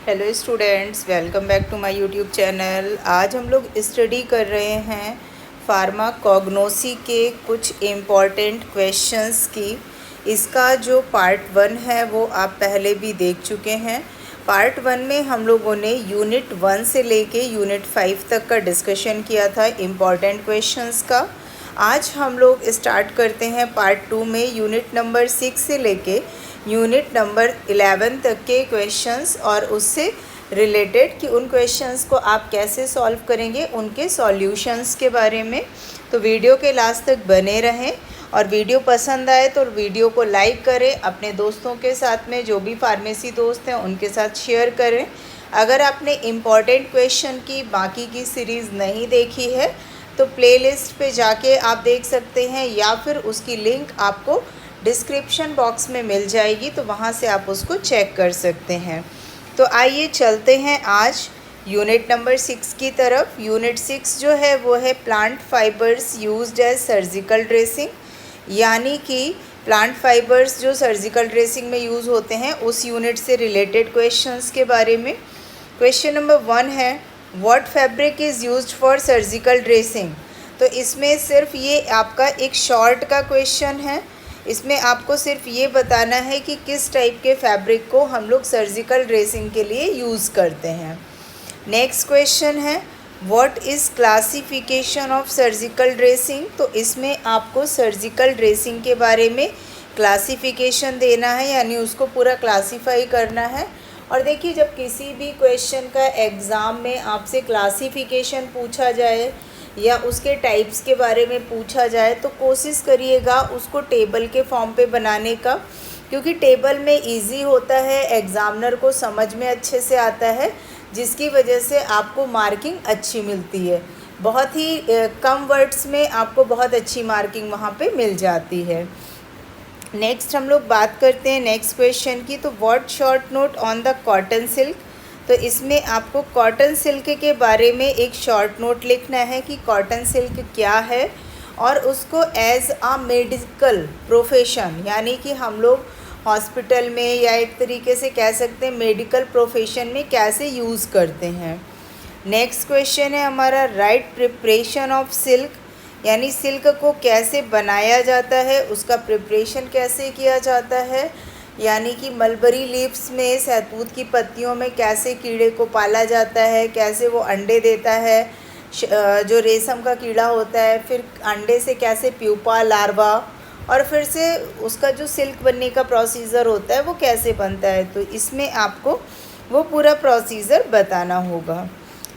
Hello students, welcome back to my YouTube channel. आज हम लोग स्टडी कर रहे हैं फार्माकोग्नोसी के कुछ इम्पॉर्टेंट क्वेश्चंस की। इसका जो पार्ट 1 है वो आप पहले भी देख चुके हैं। पार्ट 1 में हम लोगों ने यूनिट 1 से लेके यूनिट 5 तक का डिस्कशन किया था इम्पॉर्टेंट क्वेश्चंस का। आज हम लोग स्टार्ट करते हैं पार्ट 2 में यूनिट नंबर 6 से लेके यूनिट नंबर 11 तक के क्वेश्चंस और उससे रिलेटेड कि उन क्वेश्चंस को आप कैसे सॉल्व करेंगे, उनके सॉल्यूशंस के बारे में। तो वीडियो के लास्ट तक बने रहें और वीडियो पसंद आए तो वीडियो को लाइक करें, अपने दोस्तों के साथ में जो भी फार्मेसी दोस्त हैं उनके साथ शेयर करें। अगर आपने इम्पॉर्टेंट क्वेश्चन की बाकी की सीरीज़ नहीं देखी है तो प्लेलिस्ट पे जाके आप देख सकते हैं या फिर उसकी लिंक आपको डिस्क्रिप्शन बॉक्स में मिल जाएगी, तो वहाँ से आप उसको चेक कर सकते हैं। तो आइए चलते हैं आज यूनिट नंबर 6 की तरफ। यूनिट 6 जो है वो है plant fibres used as surgical dressing, यानी कि प्लांट फाइबर्स जो सर्जिकल ड्रेसिंग में यूज़ होते हैं उस यूनिट से रिलेटेड क्वेश्चंस के बारे में। क्वेश्चन नंबर 1 है what fabric is used for surgical dressing. तो इसमें सिर्फ ये आपका एक शॉर्ट का क्वेश्चन है। इसमें आपको सिर्फ ये बताना है कि किस टाइप के फैब्रिक को हम लोग सर्जिकल ड्रेसिंग के लिए यूज़ करते हैं। नेक्स्ट क्वेश्चन है what is classification of surgical dressing. तो इसमें आपको सर्जिकल ड्रेसिंग के बारे में क्लासिफिकेशन देना है, यानी उसको पूरा क्लासीफाई करना है। और देखिए, जब किसी भी क्वेश्चन का एग्ज़ाम में आपसे क्लासिफिकेशन पूछा जाए या उसके टाइप्स के बारे में पूछा जाए तो कोशिश करिएगा उसको टेबल के फॉर्म पे बनाने का, क्योंकि टेबल में इजी होता है, एग्ज़ामिनर को समझ में अच्छे से आता है, जिसकी वजह से आपको मार्किंग अच्छी मिलती है। बहुत ही कम वर्ड्स में आपको बहुत अच्छी मार्किंग वहाँ पे मिल जाती है। नेक्स्ट हम लोग बात करते हैं नेक्स्ट क्वेश्चन की। तो what short note on the cotton silk. तो इसमें आपको कॉटन सिल्क के बारे में एक शॉर्ट नोट लिखना है कि कॉटन सिल्क क्या है और उसको एज आ मेडिकल प्रोफेशन, यानी कि हम लोग हॉस्पिटल में या एक तरीके से कह सकते हैं मेडिकल प्रोफेशन में कैसे यूज़ करते हैं। नेक्स्ट क्वेश्चन है हमारा राइट प्रिपरेशन ऑफ सिल्क, यानी सिल्क को कैसे बनाया जाता है, उसका प्रिपरेशन कैसे किया जाता है, यानी कि मलबरी लीव्स में सहतूत की पत्तियों में कैसे कीड़े को पाला जाता है, कैसे वो अंडे देता है, जो रेशम का कीड़ा होता है, फिर अंडे से कैसे प्यूपा, लार्वा, और फिर से उसका जो सिल्क बनने का प्रोसीजर होता है वो कैसे बनता है। तो इसमें आपको वो पूरा प्रोसीजर बताना होगा।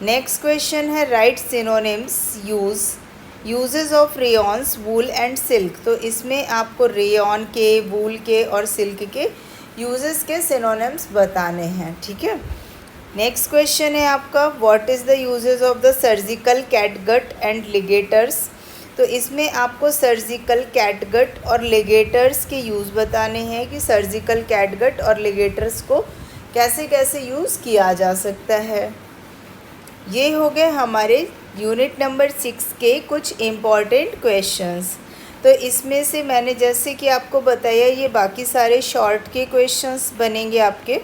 नेक्स्ट क्वेश्चन है write synonyms uses of rayons, wool and silk. तो इसमें आपको रेयॉन के, वूल के और सिल्क के यूजेस के सिनोनिम्स बताने हैं, ठीक है। नेक्स्ट क्वेश्चन है आपका what is the uses of the surgical catgut and ligatures. तो इसमें आपको सर्जिकल कैटगट और लिगेटर्स के यूज़ बताने हैं कि सर्जिकल कैटगट और लिगेटर्स को कैसे कैसे यूज़ किया जा सकता है। ये हो गए हमारे यूनिट नंबर 6 के कुछ इम्पॉर्टेंट क्वेश्चंस। तो इसमें से मैंने जैसे कि आपको बताया ये बाकी सारे शॉर्ट के क्वेश्चंस बनेंगे आपके।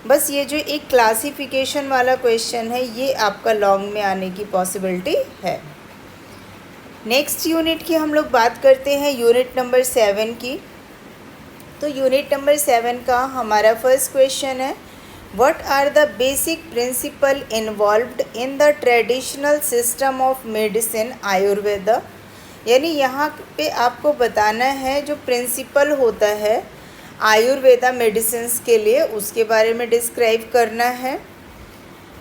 बस ये जो एक क्लासिफिकेशन वाला क्वेश्चन है ये आपका लॉन्ग में आने की पॉसिबिलिटी है। नेक्स्ट यूनिट की हम लोग बात करते हैं यूनिट नंबर 7 की। तो यूनिट नंबर 7 का हमारा फर्स्ट क्वेश्चन है What are the basic principle involved in the traditional system of medicine Ayurveda. यानी यहाँ पे आपको बताना है जो प्रिंसिपल होता है आयुर्वेदा मेडिसिन्स के लिए, उसके बारे में डिस्क्राइब करना है।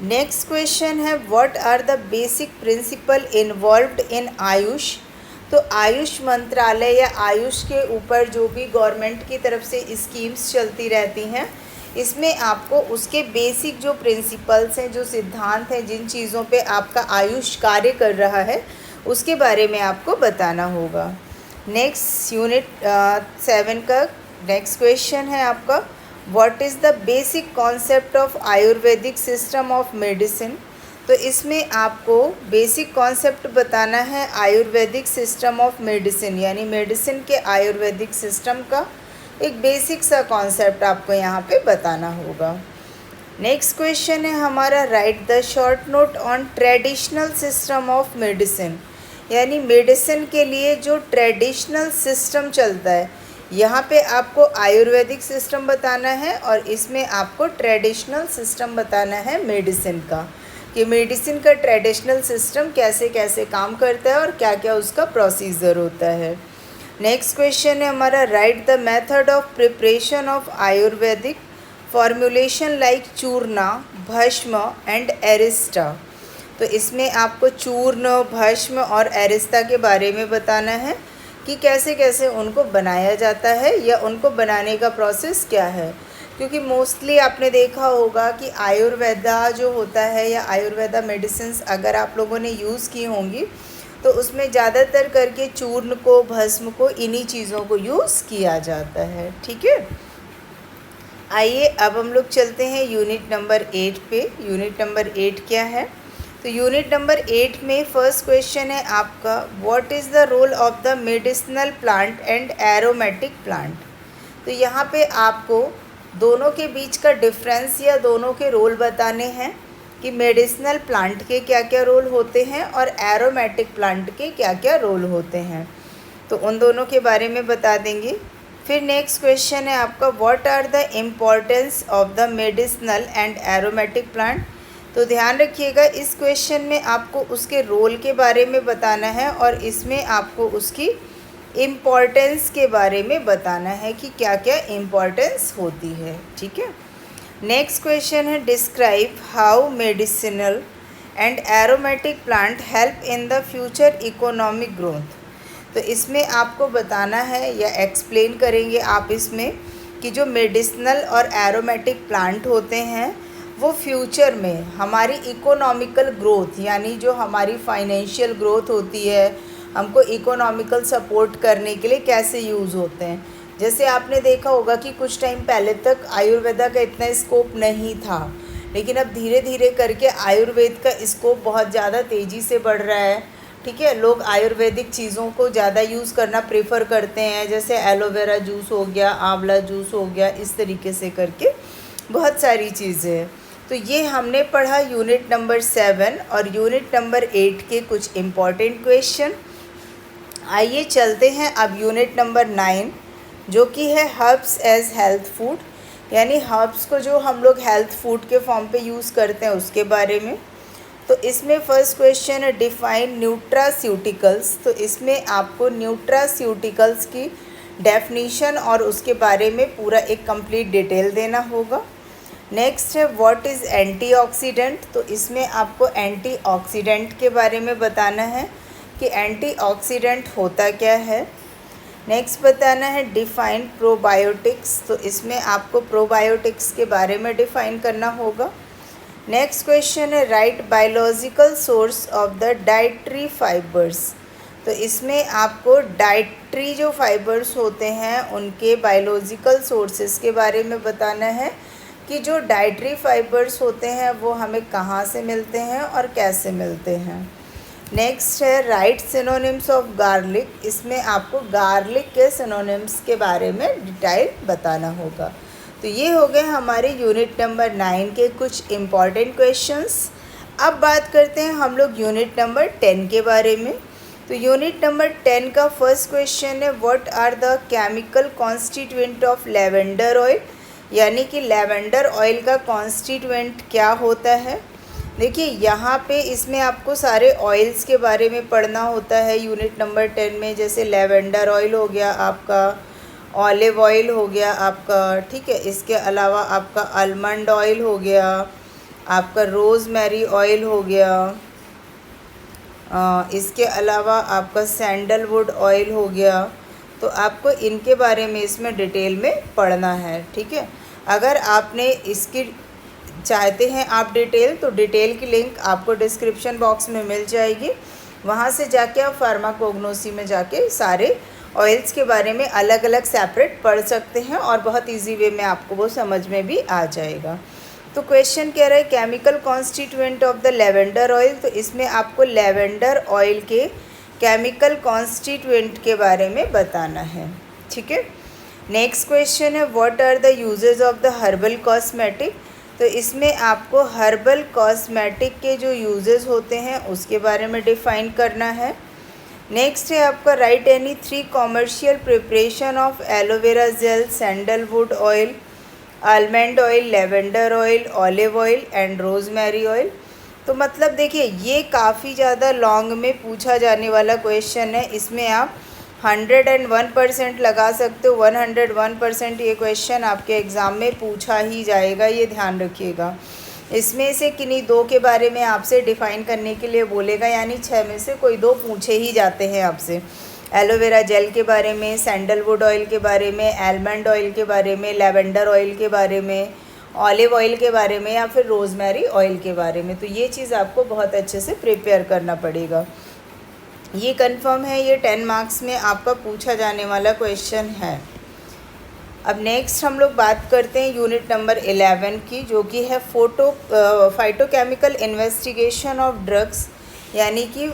नेक्स्ट क्वेश्चन है what are the basic principle involved in AYUSH. तो आयुष मंत्रालय या आयुष के ऊपर जो भी गवर्नमेंट की तरफ से स्कीम्स चलती रहती हैं, इसमें आपको उसके बेसिक जो प्रिंसिपल्स हैं, जो सिद्धांत हैं, जिन चीज़ों पे आपका आयुष कार्य कर रहा है उसके बारे में आपको बताना होगा। नेक्स्ट यूनिट 7 का नेक्स्ट क्वेश्चन है आपका what is the basic concept of Ayurvedic system of medicine. तो इसमें आपको बेसिक कॉन्सेप्ट बताना है आयुर्वेदिक सिस्टम ऑफ मेडिसिन, यानी मेडिसिन के आयुर्वेदिक सिस्टम का एक बेसिक सा कॉन्सेप्ट आपको यहाँ पे बताना होगा। नेक्स्ट क्वेश्चन है हमारा, right the short note on traditional system of medicine. यानी मेडिसिन के लिए जो ट्रेडिशनल सिस्टम चलता है, यहाँ पे आपको आयुर्वेदिक सिस्टम बताना है और इसमें आपको ट्रेडिशनल सिस्टम बताना है मेडिसिन का, कि मेडिसिन का ट्रेडिशनल सिस्टम कैसे कैसे काम करता है और क्या क्या उसका प्रोसीजर होता है। नेक्स्ट क्वेश्चन है हमारा, right the method of preparation of Ayurvedic formulation like चूर्ण, भस्म एंड एरिस्टा। तो इसमें आपको चूर्ण, भस्म और एरिस्टा के बारे में बताना है कि कैसे कैसे उनको बनाया जाता है या उनको बनाने का प्रोसेस क्या है। क्योंकि मोस्टली आपने देखा होगा कि आयुर्वेदा जो होता है या आयुर्वेदा मेडिसिन्स अगर आप लोगों ने यूज़ की होंगी तो उसमें ज़्यादातर करके चूर्ण को, भस्म को, इन्हीं चीज़ों को यूज़ किया जाता है। ठीक है, आइए अब हम लोग चलते हैं यूनिट नंबर 8 पे। यूनिट नंबर 8 क्या है? तो यूनिट नंबर 8 में फर्स्ट क्वेश्चन है आपका, what is the role of the medicinal plant and aromatic plant. तो यहाँ पे आपको दोनों के बीच का डिफरेंस या दोनों के रोल बताने हैं कि मेडिसिनल प्लांट के क्या क्या रोल होते हैं और एरोमेटिक प्लांट के क्या क्या रोल होते हैं, तो उन दोनों के बारे में बता देंगे। फिर नेक्स्ट क्वेश्चन है आपका, what are the importance of the medicinal and aromatic plant. तो ध्यान रखिएगा, इस क्वेश्चन में आपको उसके रोल के बारे में बताना है और इसमें आपको उसकी इम्पोर्टेंस के बारे में बताना है कि क्या क्या इम्पोर्टेंस होती है। ठीक है, नेक्स्ट क्वेश्चन है, describe how medicinal and aromatic plant help in the future economic growth. तो इसमें आपको बताना है या एक्सप्लेन करेंगे आप इसमें कि जो मेडिसिनल और एरोमेटिक प्लांट होते हैं वो फ्यूचर में हमारी इकोनॉमिकल ग्रोथ, यानी जो हमारी फाइनेंशियल ग्रोथ होती है, हमको इकोनॉमिकल सपोर्ट करने के लिए कैसे यूज़ होते हैं। जैसे आपने देखा होगा कि कुछ टाइम पहले तक आयुर्वेदा का इतना स्कोप नहीं था, लेकिन अब धीरे धीरे करके आयुर्वेद का स्कोप बहुत ज़्यादा तेज़ी से बढ़ रहा है। ठीक है, लोग आयुर्वेदिक चीज़ों को ज़्यादा यूज़ करना प्रेफर करते हैं, जैसे एलोवेरा जूस हो गया, आंवला जूस हो गया, इस तरीके से करके बहुत सारी चीज़ें हैं। तो ये हमने पढ़ा यूनिट नंबर 7 और यूनिट नंबर 8 के कुछ इम्पॉर्टेंट क्वेश्चन। आइए चलते हैं अब यूनिट नंबर 9, जो कि है हर्ब्स एज हेल्थ फूड। यानी हर्ब्स को जो हम लोग हेल्थ फूड के फॉर्म पे यूज़ करते हैं उसके बारे में। तो इसमें फर्स्ट क्वेश्चन है, डिफाइन न्यूट्रास्यूटिकल्स। तो इसमें आपको न्यूट्रास्यूटिकल्स की डेफिनीशन और उसके बारे में पूरा एक कंप्लीट डिटेल देना होगा। नेक्स्ट है, व्हाट इज़ एंटीऑक्सीडेंट। तो इसमें आपको एंटीऑक्सीडेंट के बारे में बताना है कि एंटीऑक्सीडेंट होता क्या है। नेक्स्ट बताना है, डिफाइन प्रोबायोटिक्स। तो इसमें आपको प्रोबायोटिक्स के बारे में डिफाइन करना होगा। नेक्स्ट क्वेश्चन है, right biological source of the dietary fibres. तो इसमें आपको डाइटरी जो फाइबर्स होते हैं उनके बायोलॉजिकल सोर्सेज के बारे में बताना है कि जो डाइटरी फाइबर्स होते हैं वो हमें कहाँ से मिलते हैं और कैसे मिलते हैं। नेक्स्ट है, राइट सिनोनिम्स ऑफ गार्लिक। इसमें आपको गार्लिक के सिनोनिम्स के बारे में डिटेल बताना होगा। तो ये हो गए हमारे यूनिट नंबर 9 के कुछ इम्पॉर्टेंट क्वेश्चंस। अब बात करते हैं हम लोग यूनिट नंबर 10 के बारे में। तो यूनिट नंबर 10 का फर्स्ट क्वेश्चन है, what are the chemical constituent of lavender oil. यानी कि लेवेंडर ऑयल का कॉन्स्टिट्यूएंट क्या होता है। देखिए यहाँ पे इसमें आपको सारे ऑयल्स के बारे में पढ़ना होता है यूनिट नंबर 10 में। जैसे लेवेंडर ऑयल हो गया आपका, ऑलिव ऑयल हो गया आपका, ठीक है। इसके अलावा आपका आलमंड ऑयल हो गया, आपका रोज़मेरी ऑयल हो गया, इसके अलावा आपका सैंडलवुड ऑयल हो गया। तो आपको इनके बारे में इसमें डिटेल में पढ़ना है, ठीक है। अगर आपने इसकी चाहते हैं आप डिटेल, तो डिटेल की लिंक आपको डिस्क्रिप्शन बॉक्स में मिल जाएगी। वहाँ से जाके आप फार्माकोग्नोसी में जाके सारे ऑयल्स के बारे में अलग अलग सेपरेट पढ़ सकते हैं और बहुत इजी वे में आपको वो समझ में भी आ जाएगा। तो क्वेश्चन कह रहा है, chemical constituent of the lavender oil. तो इसमें आपको लेवेंडर ऑयल के केमिकल कॉन्स्टिट्यूएंट के बारे में बताना है, ठीक है। नेक्स्ट क्वेश्चन है, what are the uses of the herbal cosmetic. तो तो इसमें आपको हर्बल कॉस्मेटिक के जो यूजेस होते हैं उसके बारे में डिफ़ाइन करना है। नेक्स्ट है आपका right any 3 commercial preparation of aloe vera gel, sandalwood oil, almond oil, lavender oil, olive oil and rosemary oil. तो मतलब देखिए ये काफ़ी ज़्यादा लॉन्ग में पूछा जाने वाला क्वेश्चन है। इसमें आप 101% लगा सकते हो। 101% ये क्वेश्चन आपके एग्ज़ाम में पूछा ही जाएगा, ये ध्यान रखिएगा। इसमें से किन्हीं 2 के बारे में आपसे डिफ़ाइन करने के लिए बोलेगा, यानी 6 में से कोई 2 पूछे ही जाते हैं आपसे। एलोवेरा जेल के बारे में, सैंडलवुड ऑयल के बारे में, आलमंड ऑयल के बारे में, लेवेंडर ऑयल के बारे में, ऑलिव ऑयल के बारे में या फिर रोज़मेरी ऑयल के बारे में। तो ये चीज़ आपको बहुत अच्छे से प्रिपेयर करना पड़ेगा। ये कंफर्म है, ये 10 मार्क्स में आपका पूछा जाने वाला क्वेश्चन है। अब नेक्स्ट हम लोग बात करते हैं यूनिट नंबर 11 की, जो कि है फाइटोकेमिकल इन्वेस्टिगेशन ऑफ ड्रग्स। यानी कि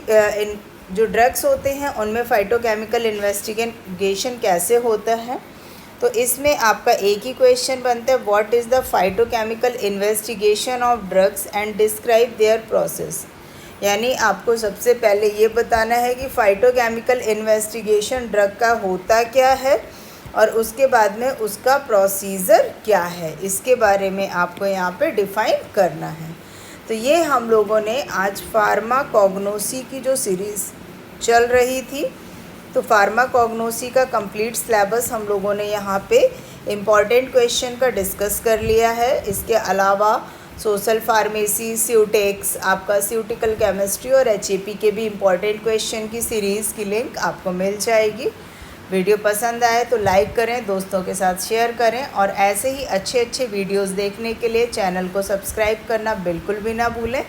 जो ड्रग्स होते हैं उनमें फाइटोकेमिकल इन्वेस्टिगेशन कैसे होता है। तो इसमें आपका एक ही क्वेश्चन बनता है, what is the phytochemical investigation of drugs and describe their process. यानी आपको सबसे पहले ये बताना है कि फाइटोकेमिकल इन्वेस्टिगेशन ड्रग का होता क्या है और उसके बाद में उसका प्रोसीजर क्या है, इसके बारे में आपको यहाँ पे डिफ़ाइन करना है। तो ये हम लोगों ने आज फार्माकोग्नोसी की जो सीरीज़ चल रही थी, तो फार्माकोग्नोसी का कंप्लीट सिलेबस हम लोगों ने यहाँ पे इम्पॉर्टेंट क्वेश्चन का डिस्कस कर लिया है। इसके अलावा सोशल फार्मेसी, स्यूटेक्स, आपका स्यूटिकल केमिस्ट्री और एचएपी के भी इम्पॉर्टेंट क्वेश्चन की सीरीज़ की लिंक आपको मिल जाएगी। वीडियो पसंद आए तो लाइक करें, दोस्तों के साथ शेयर करें और ऐसे ही अच्छे अच्छे वीडियोस देखने के लिए चैनल को सब्सक्राइब करना बिल्कुल भी ना भूलें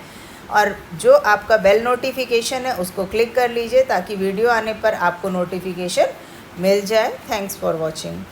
और जो आपका बेल नोटिफिकेशन है उसको क्लिक कर लीजिए ताकि वीडियो आने पर आपको नोटिफिकेशन मिल जाए। Thanks for watching.